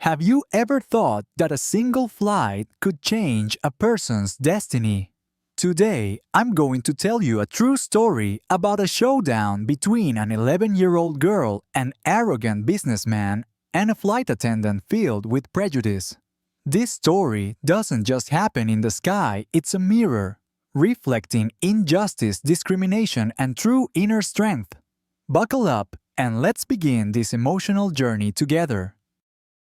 Have you ever thought that a single flight could change a person's destiny? Today, I'm going to tell you a true story about a showdown between an 11-year-old girl, an arrogant businessman, and a flight attendant filled with prejudice. This story doesn't just happen in the sky, it's a mirror, reflecting injustice, discrimination, and true inner strength. Buckle up and let's begin this emotional journey together.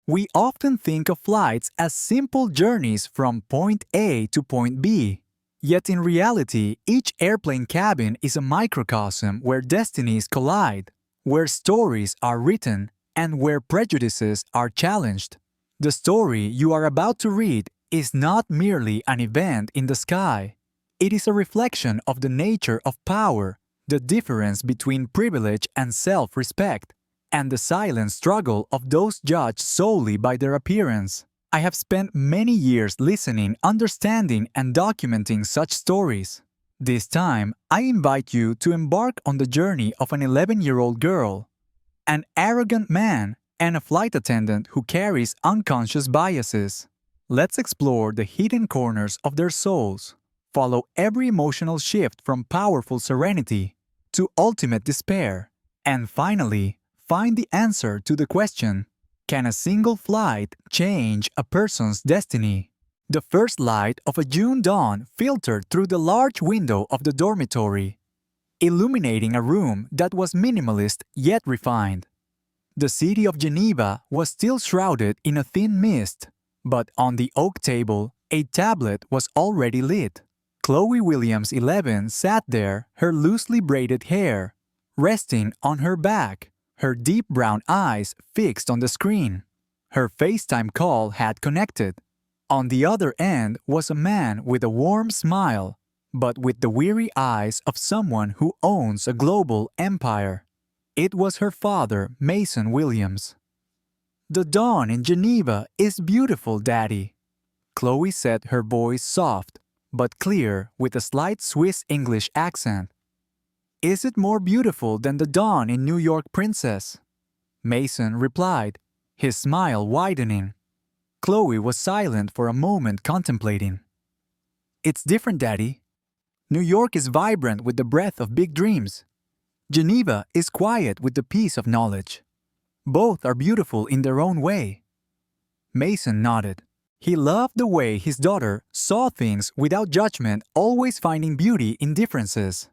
We often think of flights as simple journeys from point A to point B. Yet in reality, each airplane cabin is a microcosm where destinies collide, where stories are written, and where prejudices are challenged. The story you are about to read is not merely an event in the sky. It is a reflection of the nature of power, the difference between privilege and self-respect, and the silent struggle of those judged solely by their appearance. I have spent many years listening, understanding, and documenting such stories. This time, I invite you to embark on the journey of an 11-year-old girl, an arrogant man, and a flight attendant who carries unconscious biases. Let's explore the hidden corners of their souls, follow every emotional shift from powerful serenity to ultimate despair, and finally, find the answer to the question, can a single flight change a person's destiny? The first light of a June dawn filtered through the large window of the dormitory, illuminating a room that was minimalist yet refined. The city of Geneva was still shrouded in a thin mist, but on the oak table, a tablet was already lit. Chloe Williams, 11, sat there, her loosely braided hair resting on her back, her deep brown eyes fixed on the screen. Her FaceTime call had connected. On the other end was a man with a warm smile, but with the weary eyes of someone who owns a global empire. It was her father, Mason Williams. "The dawn in Geneva is beautiful, Daddy," Chloe said, her voice soft, but clear with a slight Swiss English accent. "Is it more beautiful than the dawn in New York, Princess?" Mason replied, his smile widening. Chloe was silent for a moment, contemplating. "It's different, Daddy. New York is vibrant with the breath of big dreams. Geneva is quiet with the peace of knowledge. Both are beautiful in their own way." Mason nodded. He loved the way his daughter saw things without judgment, always finding beauty in differences.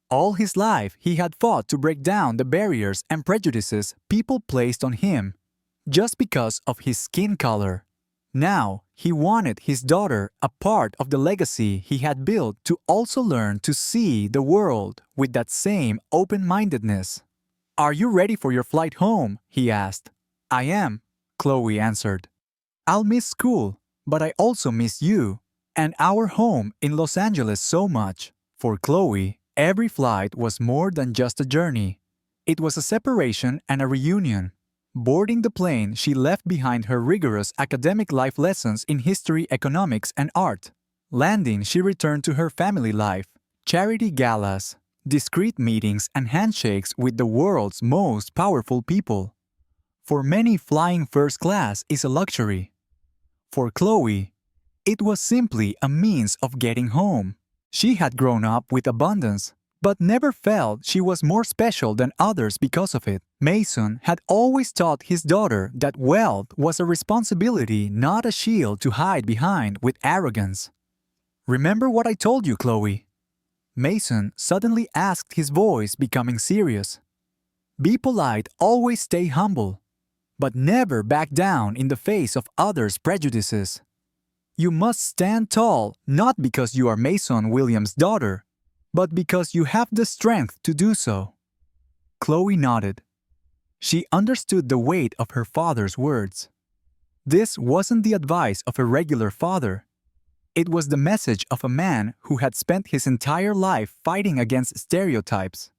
All his life, he had fought to break down the barriers and prejudices people placed on him just because of his skin color. Now, he wanted his daughter, a part of the legacy he had built, to also learn to see the world with that same open-mindedness. "Are you ready for your flight home?" he asked. "I am," Chloe answered. "I'll miss school, but I also miss you and our home in Los Angeles so much." For Chloe, every flight was more than just a journey. It was a separation and a reunion. Boarding the plane, she left behind her rigorous academic life lessons in history, economics, and art. Landing, she returned to her family life, charity galas, discreet meetings, and handshakes with the world's most powerful people. For many, flying first class is a luxury. For Chloe, it was simply a means of getting home. She had grown up with abundance, but never felt she was more special than others because of it. Mason had always taught his daughter that wealth was a responsibility, not a shield to hide behind with arrogance. "Remember what I told you, Chloe?" Mason suddenly asked, his voice becoming serious. "Be polite, always stay humble, but never back down in the face of others' prejudices. You must stand tall, not because you are Mason Williams' daughter, but because you have the strength to do so." Chloe nodded. She understood the weight of her father's words. This wasn't the advice of a regular father. It was the message of a man who had spent his entire life fighting against stereotypes.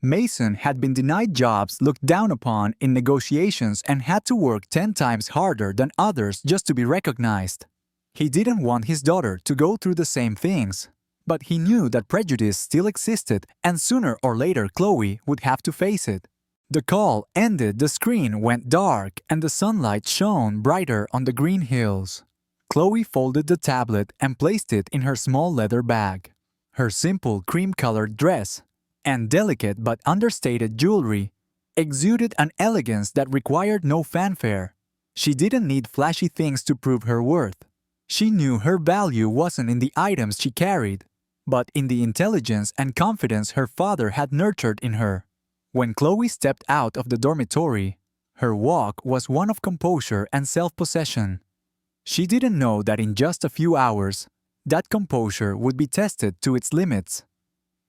Mason had been denied jobs, looked down upon in negotiations, and had to work 10 times harder than others just to be recognized. He didn't want his daughter to go through the same things, but he knew that prejudice still existed, and sooner or later Chloe would have to face it. The call ended, the screen went dark, and the sunlight shone brighter on the green hills. Chloe folded the tablet and placed it in her small leather bag. Her simple cream-colored dress and delicate but understated jewelry exuded an elegance that required no fanfare. She didn't need flashy things to prove her worth. She knew her value wasn't in the items she carried, but in the intelligence and confidence her father had nurtured in her. When Chloe stepped out of the dormitory, her walk was one of composure and self-possession. She didn't know that in just a few hours, that composure would be tested to its limits.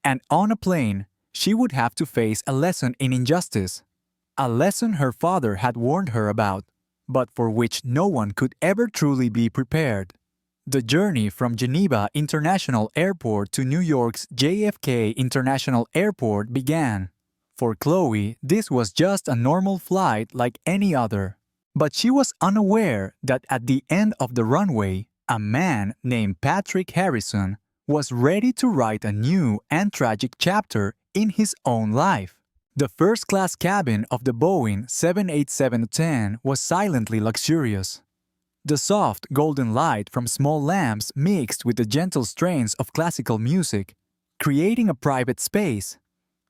And on a plane, she would have to face a lesson in injustice, a lesson her father had warned her about, but for which no one could ever truly be prepared. The journey from Geneva International Airport to New York's JFK International Airport began. For Chloe, this was just a normal flight like any other. But she was unaware that at the end of the runway, a man named Patrick Harrison was ready to write a new and tragic chapter in his own life. The first-class cabin of the Boeing 787-10 was silently luxurious. The soft golden light from small lamps mixed with the gentle strains of classical music, creating a private space,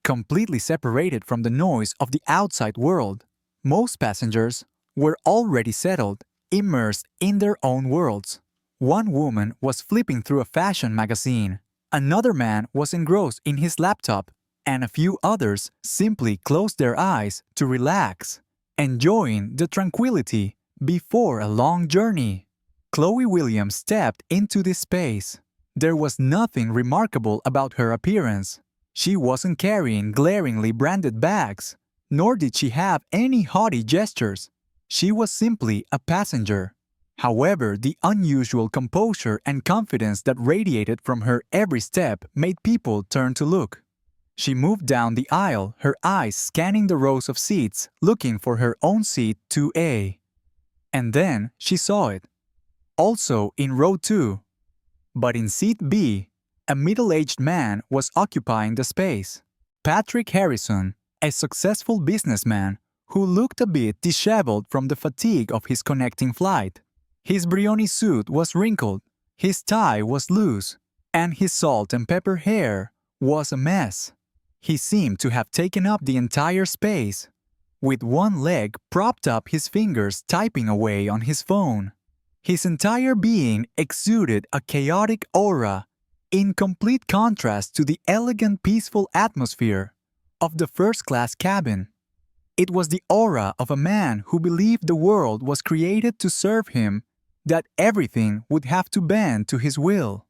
completely separated from the noise of the outside world. Most passengers were already settled, immersed in their own worlds. One woman was flipping through a fashion magazine, another man was engrossed in his laptop, and a few others simply closed their eyes to relax, enjoying the tranquility before a long journey. Chloe Williams stepped into this space. There was nothing remarkable about her appearance. She wasn't carrying glaringly branded bags, nor did she have any haughty gestures. She was simply a passenger. However, the unusual composure and confidence that radiated from her every step made people turn to look. She moved down the aisle, her eyes scanning the rows of seats, looking for her own seat 2A. And then she saw it. Also in row 2. But in seat B, a middle-aged man was occupying the space. Patrick Harrison, a successful businessman who looked a bit disheveled from the fatigue of his connecting flight. His Brioni suit was wrinkled, his tie was loose, and his salt and pepper hair was a mess. He seemed to have taken up the entire space, with one leg propped up, his fingers typing away on his phone. His entire being exuded a chaotic aura, in complete contrast to the elegant, peaceful atmosphere of the first-class cabin. It was the aura of a man who believed the world was created to serve him, that everything would have to bend to his will.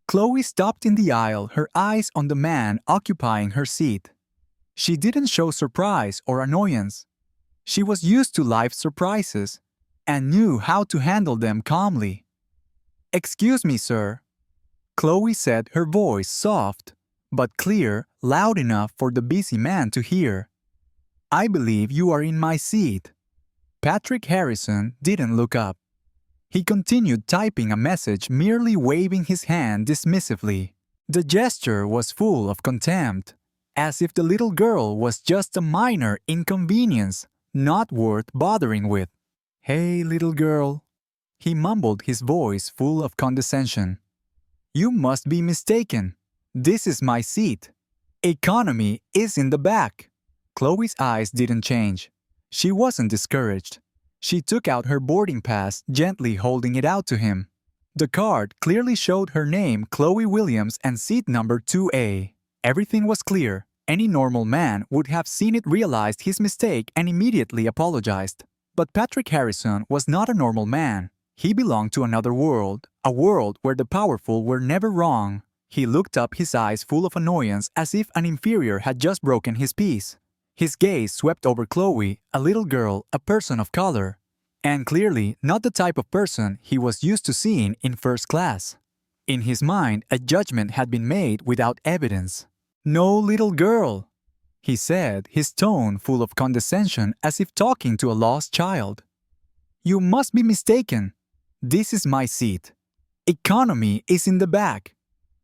Chloe stopped in the aisle, her eyes on the man occupying her seat. She didn't show surprise or annoyance. She was used to life's surprises and knew how to handle them calmly. "Excuse me, sir," Chloe said, her voice soft but clear, loud enough for the busy man to hear. "I believe you are in my seat." Patrick Harrison didn't look up. He continued typing a message, merely waving his hand dismissively. The gesture was full of contempt, as if the little girl was just a minor inconvenience, not worth bothering with. "Hey, little girl," he mumbled, his voice full of condescension. "You must be mistaken. This is my seat. Economy is in the back." Chloe's eyes didn't change. She wasn't discouraged. She took out her boarding pass, gently holding it out to him. The card clearly showed her name, Chloe Williams, and seat number 2A. Everything was clear. Any normal man would have seen it, realized his mistake, and immediately apologized. But Patrick Harrison was not a normal man. He belonged to another world, a world where the powerful were never wrong. He looked up, his eyes full of annoyance, as if an inferior had just broken his peace. His gaze swept over Chloe, a little girl, a person of color, and clearly not the type of person he was used to seeing in first class. In his mind, a judgment had been made without evidence. "No, little girl," he said, his tone full of condescension, as if talking to a lost child. "You must be mistaken. This is my seat. Economy is in the back.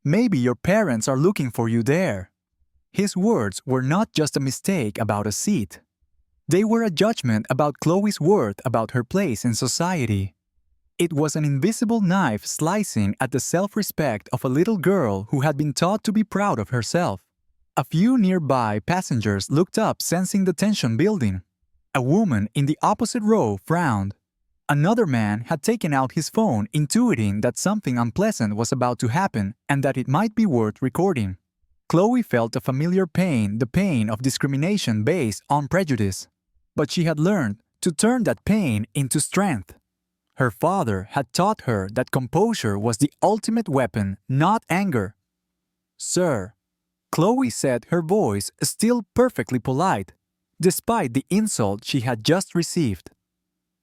Maybe your parents are looking for you there." His words were not just a mistake about a seat. They were a judgment about Chloe's worth, about her place in society. It was an invisible knife slicing at the self-respect of a little girl who had been taught to be proud of herself. A few nearby passengers looked up, sensing the tension building. A woman in the opposite row frowned. Another man had taken out his phone, intuiting that something unpleasant was about to happen and that it might be worth recording. Chloe felt a familiar pain, the pain of discrimination based on prejudice. But she had learned to turn that pain into strength. Her father had taught her that composure was the ultimate weapon, not anger. "Sir," Chloe said, her voice still perfectly polite, despite the insult she had just received.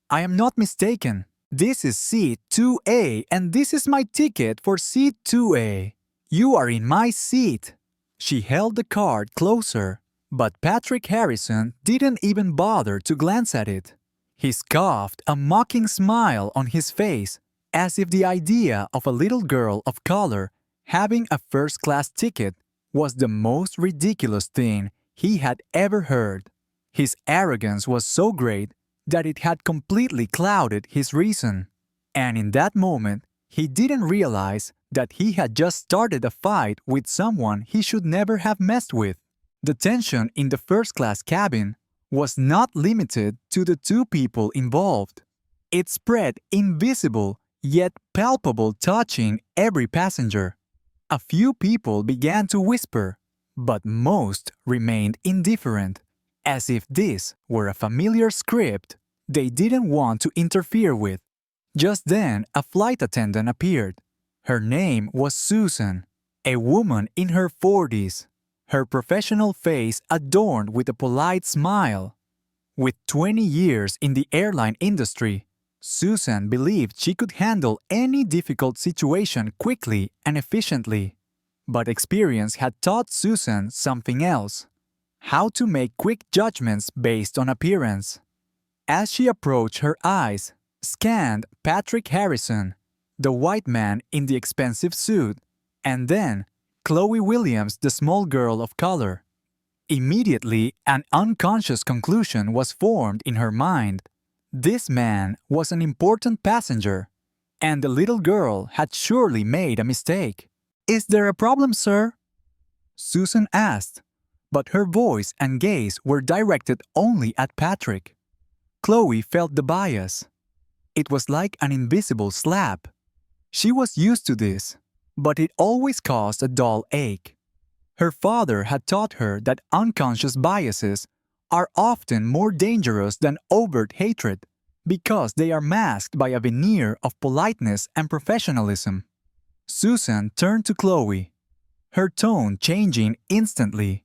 "I am not mistaken. This is seat 2A and this is my ticket for seat 2A. You are in my seat." She held the card closer, but Patrick Harrison didn't even bother to glance at it. He scoffed, a mocking smile on his face, as if the idea of a little girl of color having a first-class ticket was the most ridiculous thing he had ever heard. His arrogance was so great that it had completely clouded his reason. And in that moment, he didn't realize that he had just started a fight with someone he should never have messed with. The tension in the first-class cabin was not limited to the two people involved. It spread invisible yet palpable, touching every passenger. A few people began to whisper, but most remained indifferent, as if this were a familiar script they didn't want to interfere with. Just then, a flight attendant appeared. Her name was Susan, a woman in her 40s. Her professional face adorned with a polite smile. With 20 years in the airline industry, Susan believed she could handle any difficult situation quickly and efficiently. But experience had taught Susan something else: how to make quick judgments based on appearance. As she approached, her eyes scanned Patrick Harrison, the white man in the expensive suit, and then Chloe Williams, the small girl of color. Immediately, an unconscious conclusion was formed in her mind. This man was an important passenger, and the little girl had surely made a mistake. "Is there a problem, sir?" Susan asked, but her voice and gaze were directed only at Patrick. Chloe felt the bias. It was like an invisible slap. She was used to this, but it always caused a dull ache. Her father had taught her that unconscious biases are often more dangerous than overt hatred because they are masked by a veneer of politeness and professionalism. Susan turned to Chloe, her tone changing instantly,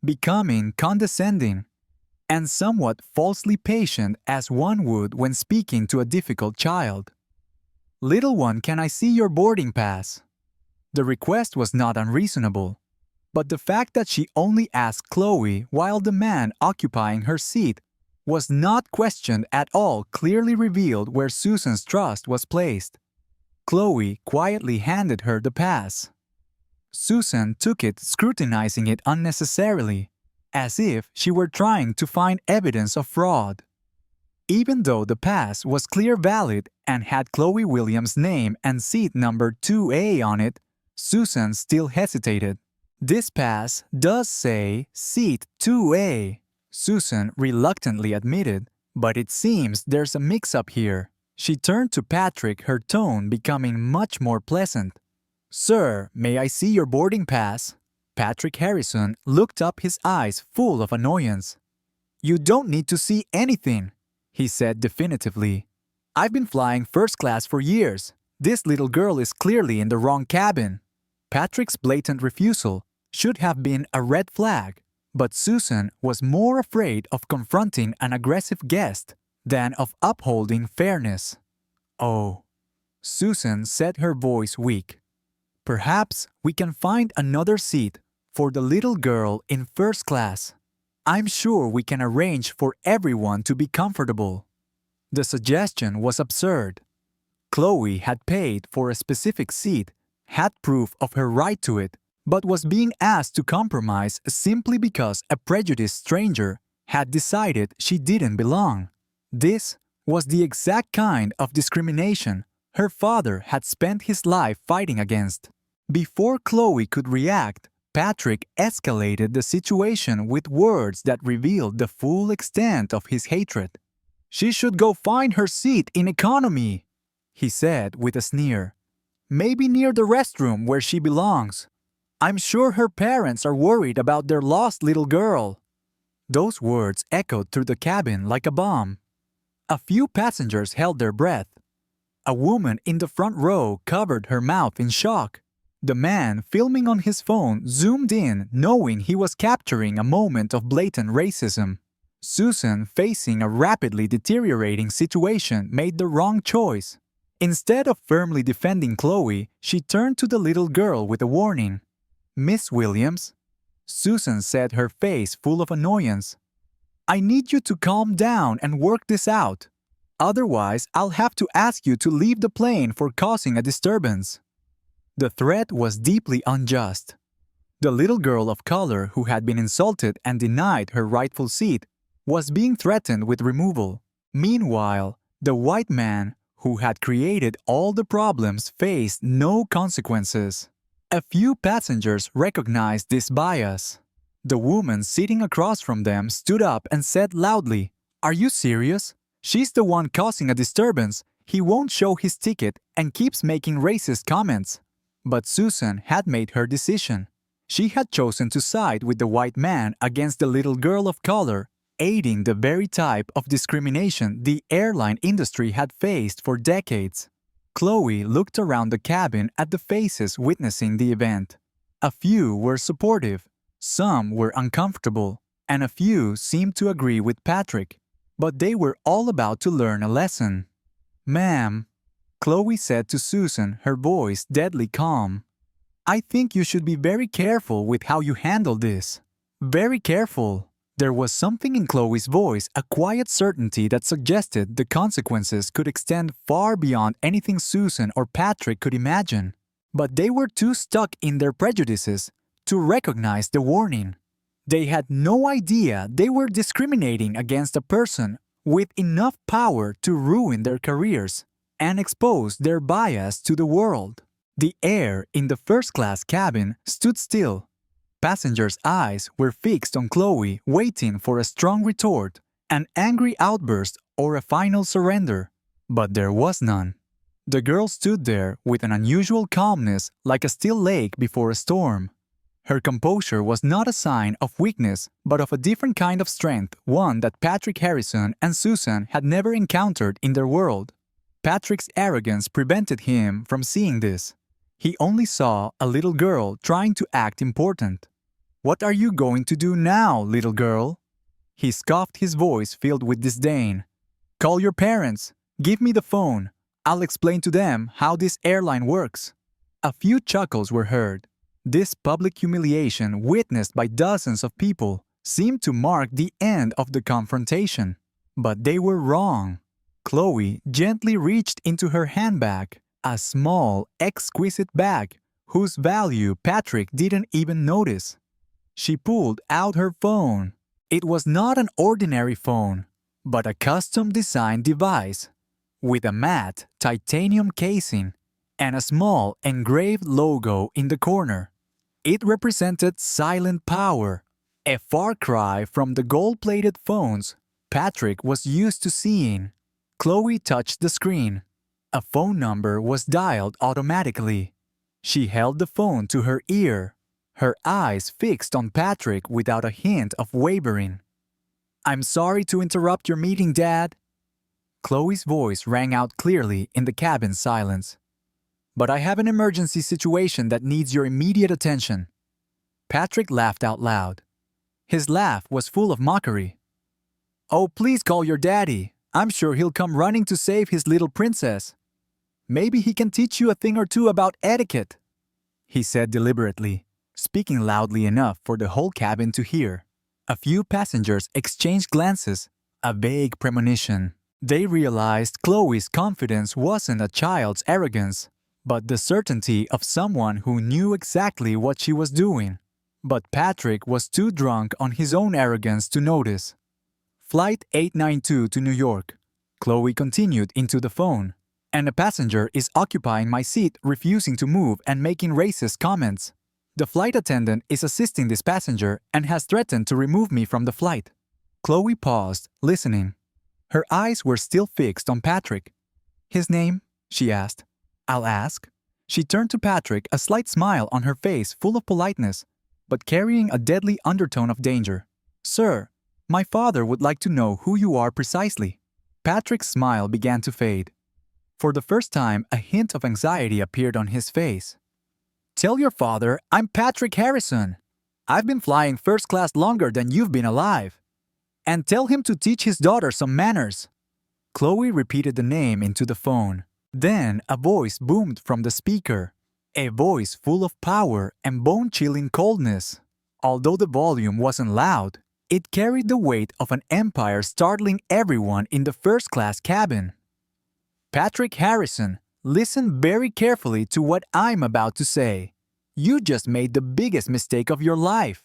becoming condescending and somewhat falsely patient as one would when speaking to a difficult child. "Little one, can I see your boarding pass?" The request was not unreasonable, but the fact that she only asked Chloe while the man occupying her seat was not questioned at all clearly revealed where Susan's trust was placed. Chloe quietly handed her the pass. Susan took it, scrutinizing it unnecessarily, as if she were trying to find evidence of fraud. Even though the pass was clear valid and had Chloe Williams' name and seat number 2A on it, Susan still hesitated. "This pass does say seat 2A, Susan reluctantly admitted, but it seems there's a mix-up here. She turned to Patrick, her tone becoming much more pleasant. "Sir, may I see your boarding pass?" Patrick Harrison looked up, his eyes full of annoyance. "You don't need to see anything," he said definitively. "I've been flying first class for years. This little girl is clearly in the wrong cabin." Patrick's blatant refusal should have been a red flag, but Susan was more afraid of confronting an aggressive guest than of upholding fairness. "Oh," Susan said, her voice weak. "Perhaps we can find another seat for the little girl in first class. I'm sure we can arrange for everyone to be comfortable." The suggestion was absurd. Chloe had paid for a specific seat, had proof of her right to it, but was being asked to compromise simply because a prejudiced stranger had decided she didn't belong. This was the exact kind of discrimination her father had spent his life fighting against. Before Chloe could react, Patrick escalated the situation with words that revealed the full extent of his hatred. "She should go find her seat in economy," he said with a sneer. "Maybe near the restroom where she belongs. I'm sure her parents are worried about their lost little girl." Those words echoed through the cabin like a bomb. A few passengers held their breath. A woman in the front row covered her mouth in shock. The man filming on his phone zoomed in, knowing he was capturing a moment of blatant racism. Susan, facing a rapidly deteriorating situation, made the wrong choice. Instead of firmly defending Chloe, she turned to the little girl with a warning. "Miss Williams," Susan said, her face full of annoyance, "I need you to calm down and work this out. Otherwise, I'll have to ask you to leave the plane for causing a disturbance." The threat was deeply unjust. The little girl of color who had been insulted and denied her rightful seat was being threatened with removal. Meanwhile, the white man who had created all the problems faced no consequences. A few passengers recognized this bias. The woman sitting across from them stood up and said loudly, "Are you serious? She's the one causing a disturbance. He won't show his ticket and keeps making racist comments." But Susan had made her decision. She had chosen to side with the white man against the little girl of color, aiding the very type of discrimination the airline industry had faced for decades. Chloe looked around the cabin at the faces witnessing the event. A few were supportive, some were uncomfortable, and a few seemed to agree with Patrick. But they were all about to learn a lesson. "Ma'am," Chloe said to Susan, her voice deadly calm, "I think you should be very careful with how you handle this. Very careful." There was something in Chloe's voice, a quiet certainty that suggested the consequences could extend far beyond anything Susan or Patrick could imagine. But they were too stuck in their prejudices to recognize the warning. They had no idea they were discriminating against a person with enough power to ruin their careers and expose their bias to the world. The air in the first-class cabin stood still. Passengers' eyes were fixed on Chloe, waiting for a strong retort, an angry outburst, or a final surrender. But there was none. The girl stood there with an unusual calmness, like a still lake before a storm. Her composure was not a sign of weakness, but of a different kind of strength, one that Patrick Harrison and Susan had never encountered in their world. Patrick's arrogance prevented him from seeing this. He only saw a little girl trying to act important. "What are you going to do now, little girl?" He scoffed, his voice filled with disdain. "Call your parents. Give me the phone. I'll explain to them how this airline works." A few chuckles were heard. This public humiliation, witnessed by dozens of people, seemed to mark the end of the confrontation. But they were wrong. Chloe gently reached into her handbag, a small, exquisite bag whose value Patrick didn't even notice. She pulled out her phone. It was not an ordinary phone, but a custom-designed device with a matte titanium casing and a small engraved logo in the corner. It represented silent power, a far cry from the gold-plated phones Patrick was used to seeing. Chloe touched the screen. A phone number was dialed automatically. She held the phone to her ear, her eyes fixed on Patrick without a hint of wavering. "I'm sorry to interrupt your meeting, Dad." Chloe's voice rang out clearly in the cabin silence. "But I have an emergency situation that needs your immediate attention." Patrick laughed out loud. His laugh was full of mockery. "Oh, please call your daddy. I'm sure he'll come running to save his little princess. Maybe he can teach you a thing or two about etiquette," he said deliberately, speaking loudly enough for the whole cabin to hear. A few passengers exchanged glances, a vague premonition. They realized Chloe's confidence wasn't a child's arrogance, but the certainty of someone who knew exactly what she was doing. But Patrick was too drunk on his own arrogance to notice. Flight 892 to New York. Chloe continued into the phone. And a passenger is occupying my seat, refusing to move and making racist comments. The flight attendant is assisting this passenger and has threatened to remove me from the flight. Chloe paused, listening. Her eyes were still fixed on Patrick. His name? She asked. I'll ask. She turned to Patrick, a slight smile on her face full of politeness, but carrying a deadly undertone of danger. Sir, my father would like to know who you are precisely. Patrick's smile began to fade. For the first time, a hint of anxiety appeared on his face. Tell your father I'm Patrick Harrison. I've been flying first class longer than you've been alive. And tell him to teach his daughter some manners. Chloe repeated the name into the phone. Then a voice boomed from the speaker. A voice full of power and bone-chilling coldness. Although the volume wasn't loud, it carried the weight of an empire, startling everyone in the first-class cabin. Patrick Harrison, listen very carefully to what I'm about to say. You just made the biggest mistake of your life.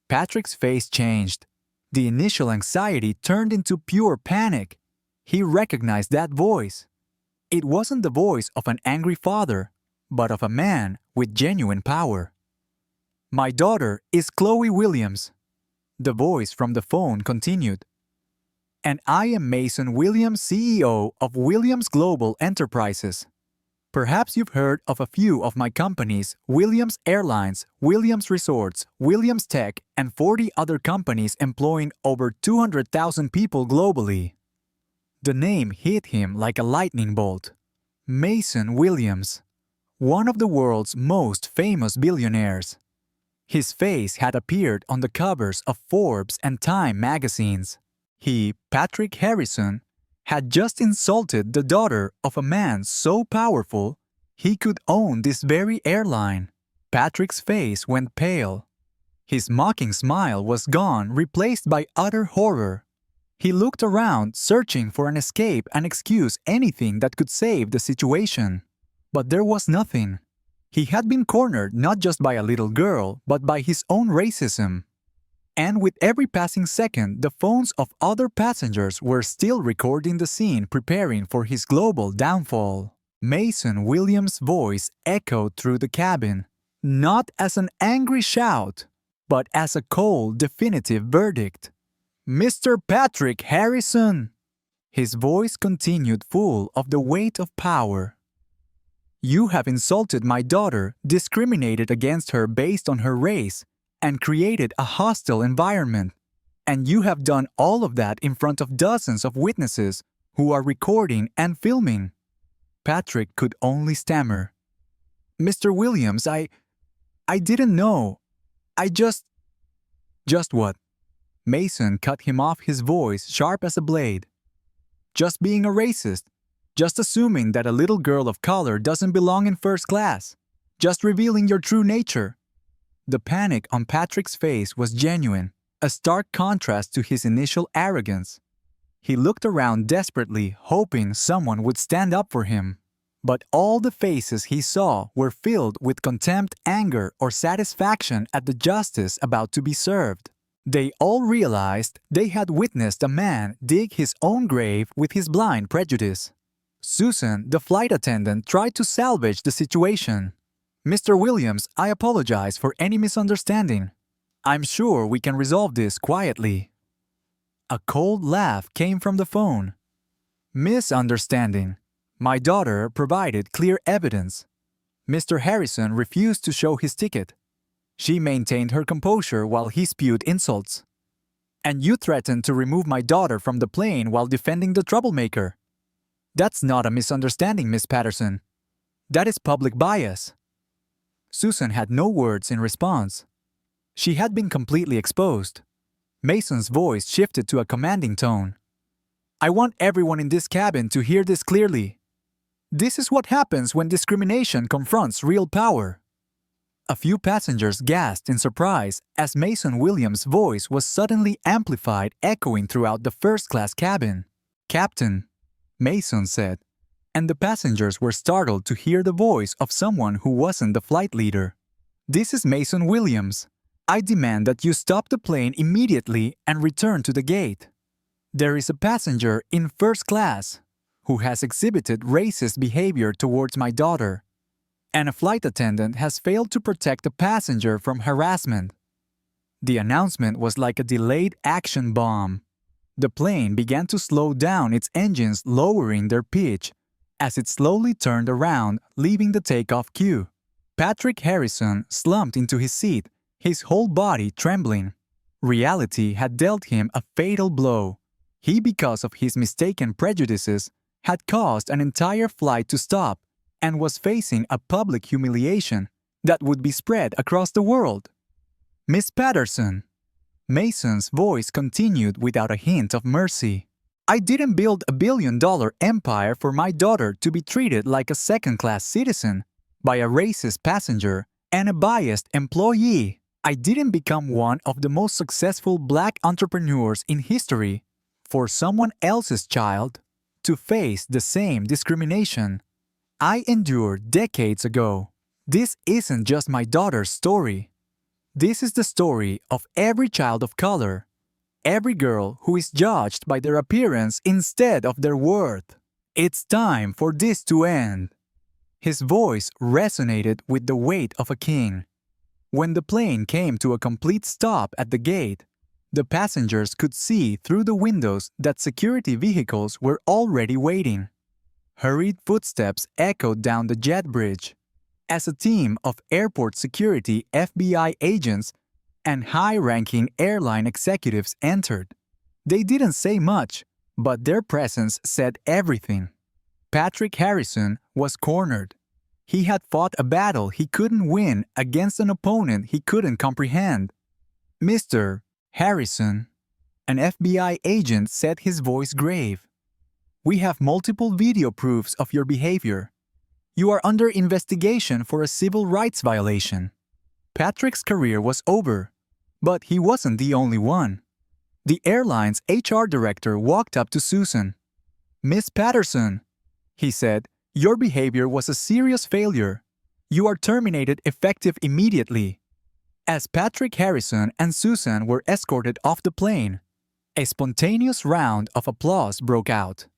Patrick's face changed. The initial anxiety turned into pure panic. He recognized that voice. It wasn't the voice of an angry father, but of a man with genuine power. My daughter is Chloe Williams. The voice from the phone continued. And I am Mason Williams, CEO of Williams Global Enterprises. Perhaps you've heard of a few of my companies: Williams Airlines, Williams Resorts, Williams Tech, and 40 other companies employing over 200,000 people globally. The name hit him like a lightning bolt. Mason Williams, one of the world's most famous billionaires. His face had appeared on the covers of Forbes and Time magazines. He, Patrick Harrison, had just insulted the daughter of a man so powerful he could own this very airline. Patrick's face went pale. His mocking smile was gone, replaced by utter horror. He looked around, searching for an escape and excuse, anything that could save the situation. But there was nothing. He had been cornered not just by a little girl, but by his own racism. And with every passing second, the phones of other passengers were still recording the scene, preparing for his global downfall. Mason Williams' voice echoed through the cabin, not as an angry shout, but as a cold, definitive verdict. Mr. Patrick Harrison! His voice continued, full of the weight of power. You have insulted my daughter, discriminated against her based on her race, and created a hostile environment. And you have done all of that in front of dozens of witnesses who are recording and filming. Patrick could only stammer. Mr. Williams, I didn't know. Just what? Mason cut him off, his voice sharp as a blade. Just being a racist. Just assuming that a little girl of color doesn't belong in first class. Just revealing your true nature. The panic on Patrick's face was genuine, a stark contrast to his initial arrogance. He looked around desperately, hoping someone would stand up for him. But all the faces he saw were filled with contempt, anger, or satisfaction at the justice about to be served. They all realized they had witnessed a man dig his own grave with his blind prejudice. Susan, the flight attendant, tried to salvage the situation. Mr. Williams, I apologize for any misunderstanding. I'm sure we can resolve this quietly. A cold laugh came from the phone. Misunderstanding. My daughter provided clear evidence. Mr. Harrison refused to show his ticket. She maintained her composure while he spewed insults. And you threatened to remove my daughter from the plane while defending the troublemaker. That's not a misunderstanding, Miss Patterson. That is public bias. Susan had no words in response. She had been completely exposed. Mason's voice shifted to a commanding tone. I want everyone in this cabin to hear this clearly. This is what happens when discrimination confronts real power. A few passengers gasped in surprise as Mason Williams' voice was suddenly amplified, echoing throughout the first-class cabin. Captain, Mason said, and the passengers were startled to hear the voice of someone who wasn't the flight leader. This is Mason Williams. I demand that you stop the plane immediately and return to the gate. There is a passenger in first class who has exhibited racist behavior towards my daughter, and a flight attendant has failed to protect a passenger from harassment. The announcement was like a delayed action bomb. The plane began to slow down its engines, lowering their pitch as it slowly turned around, leaving the takeoff queue. Patrick Harrison slumped into his seat, his whole body trembling. Reality had dealt him a fatal blow. He, because of his mistaken prejudices, had caused an entire flight to stop and was facing a public humiliation that would be spread across the world. "Miss Patterson," Mason's voice continued without a hint of mercy. "I didn't build a billion-dollar empire for my daughter to be treated like a second-class citizen by a racist passenger and a biased employee. I didn't become one of the most successful black entrepreneurs in history for someone else's child to face the same discrimination I endured decades ago. This isn't just my daughter's story. This is the story of every child of color, every girl who is judged by their appearance instead of their worth. It's time for this to end." His voice resonated with the weight of a king. When the plane came to a complete stop at the gate, the passengers could see through the windows that security vehicles were already waiting. Hurried footsteps echoed down the jet bridge as a team of airport security FBI agents and high-ranking airline executives entered. They didn't say much, but their presence said everything. Patrick Harrison was cornered. He had fought a battle he couldn't win against an opponent he couldn't comprehend. "Mr. Harrison," an FBI agent said, his voice grave, "we have multiple video proofs of your behavior. You are under investigation for a civil rights violation." Patrick's career was over, but he wasn't the only one. The airline's HR director walked up to Susan. "Miss Patterson," he said, "your behavior was a serious failure. You are terminated effective immediately." As Patrick Harrison and Susan were escorted off the plane, a spontaneous round of applause broke out.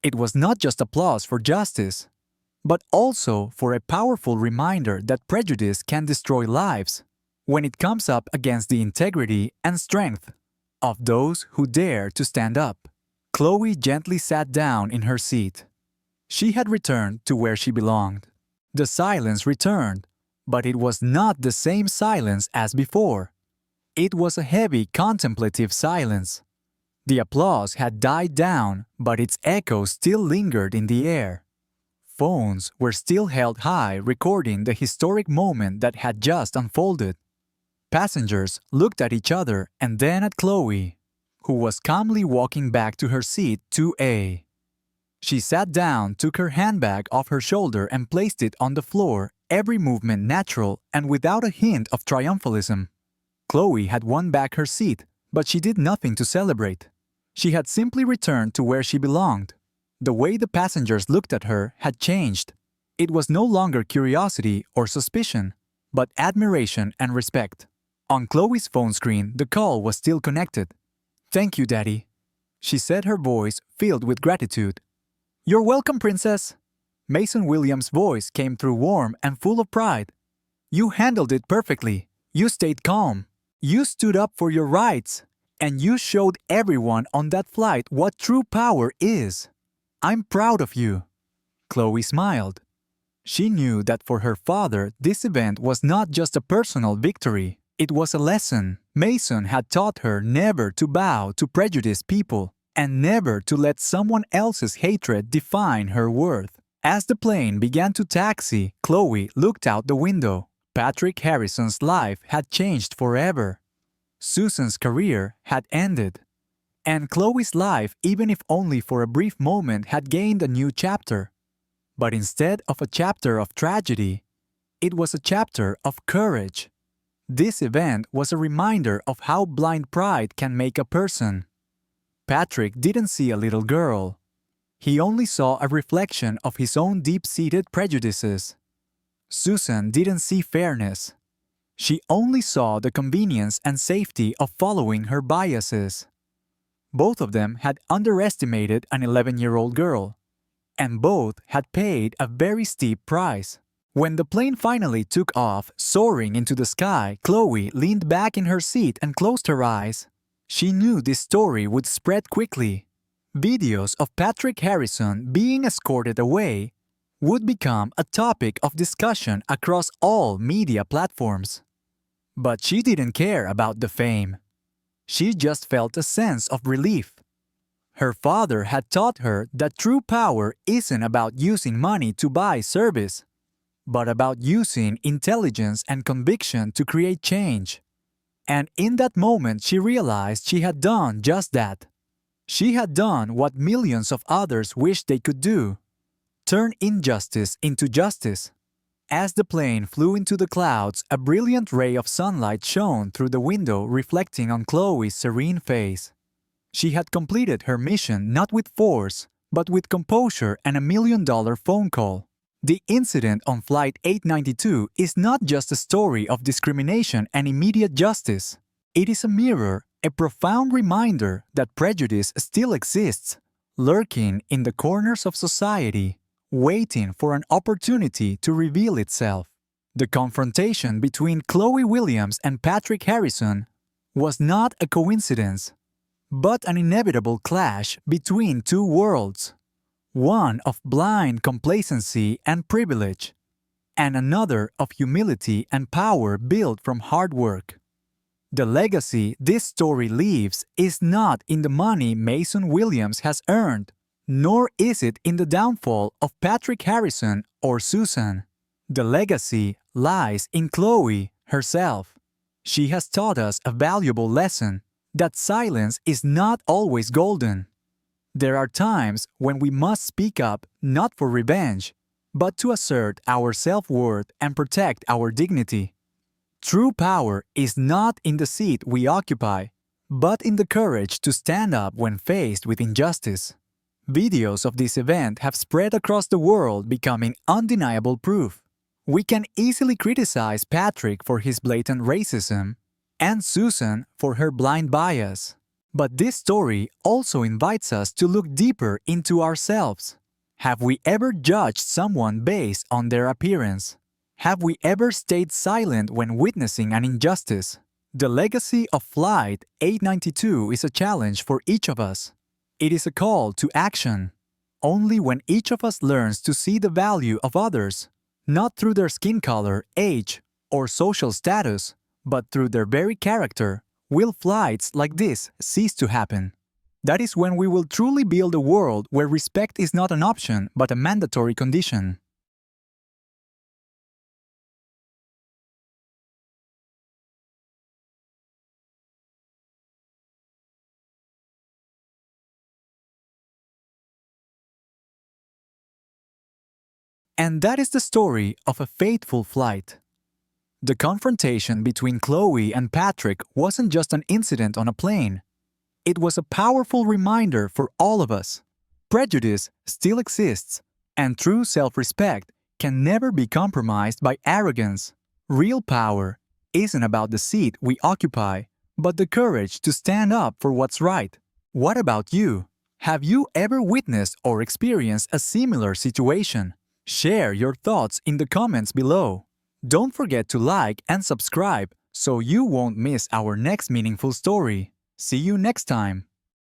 It was not just applause for justice, but also for a powerful reminder that prejudice can destroy lives when it comes up against the integrity and strength of those who dare to stand up. Chloe gently sat down in her seat. She had returned to where she belonged. The silence returned, but it was not the same silence as before. It was a heavy, contemplative silence. The applause had died down, but its echo still lingered in the air. Phones were still held high, recording the historic moment that had just unfolded. Passengers looked at each other and then at Chloe, who was calmly walking back to her seat 2A. She sat down, took her handbag off her shoulder and placed it on the floor, every movement natural and without a hint of triumphalism. Chloe had won back her seat, but she did nothing to celebrate. She had simply returned to where she belonged. The way the passengers looked at her had changed. It was no longer curiosity or suspicion, but admiration and respect. On Chloe's phone screen, the call was still connected. "Thank you, Daddy," she said, her voice filled with gratitude. "You're welcome, Princess." Mason Williams' voice came through warm and full of pride. "You handled it perfectly. You stayed calm. You stood up for your rights. And you showed everyone on that flight what true power is. I'm proud of you." Chloe smiled. She knew that for her father, this event was not just a personal victory. It was a lesson. Mason had taught her never to bow to prejudiced people and never to let someone else's hatred define her worth. As the plane began to taxi, Chloe looked out the window. Patrick Harrison's life had changed forever. Susan's career had ended. And Chloe's life, even if only for a brief moment, had gained a new chapter. But instead of a chapter of tragedy, it was a chapter of courage. This event was a reminder of how blind pride can make a person. Patrick didn't see a little girl. He only saw a reflection of his own deep-seated prejudices. Susan didn't see fairness. She only saw the convenience and safety of following her biases. Both of them had underestimated an 11-year-old girl, and both had paid a very steep price. When the plane finally took off, soaring into the sky, Chloe leaned back in her seat and closed her eyes. She knew this story would spread quickly. Videos of Patrick Harrison being escorted away would become a topic of discussion across all media platforms. But she didn't care about the fame. She just felt a sense of relief. Her father had taught her that true power isn't about using money to buy service, but about using intelligence and conviction to create change. And in that moment she realized she had done just that. She had done what millions of others wished they could do: turn injustice into justice. As the plane flew into the clouds, a brilliant ray of sunlight shone through the window, reflecting on Chloe's serene face. She had completed her mission not with force, but with composure and $1 million phone call. The incident on Flight 892 is not just a story of discrimination and immediate justice. It is a mirror, a profound reminder that prejudice still exists, lurking in the corners of society, waiting for an opportunity to reveal itself. The confrontation between Chloe Williams and Patrick Harrison was not a coincidence, but an inevitable clash between two worlds, one of blind complacency and privilege, and another of humility and power built from hard work. The legacy this story leaves is not in the money Mason Williams has earned, nor is it in the downfall of Patrick Harrison or Susan. The legacy lies in Chloe herself. She has taught us a valuable lesson: that silence is not always golden. There are times when we must speak up not for revenge, but to assert our self-worth and protect our dignity. True power is not in the seat we occupy, but in the courage to stand up when faced with injustice. Videos of this event have spread across the world, becoming undeniable proof. We can easily criticize Patrick for his blatant racism and Susan for her blind bias. But this story also invites us to look deeper into ourselves. Have we ever judged someone based on their appearance? Have we ever stayed silent when witnessing an injustice? The legacy of Flight 892 is a challenge for each of us. It is a call to action. Only when each of us learns to see the value of others, not through their skin color, age, or social status, but through their very character, will flights like this cease to happen. That is when we will truly build a world where respect is not an option but a mandatory condition. And that is the story of a fateful flight. The confrontation between Chloe and Patrick wasn't just an incident on a plane. It was a powerful reminder for all of us. Prejudice still exists, and true self-respect can never be compromised by arrogance. Real power isn't about the seat we occupy, but the courage to stand up for what's right. What about you? Have you ever witnessed or experienced a similar situation? Share your thoughts in the comments below. Don't forget to like and subscribe so you won't miss our next meaningful story. See you next time.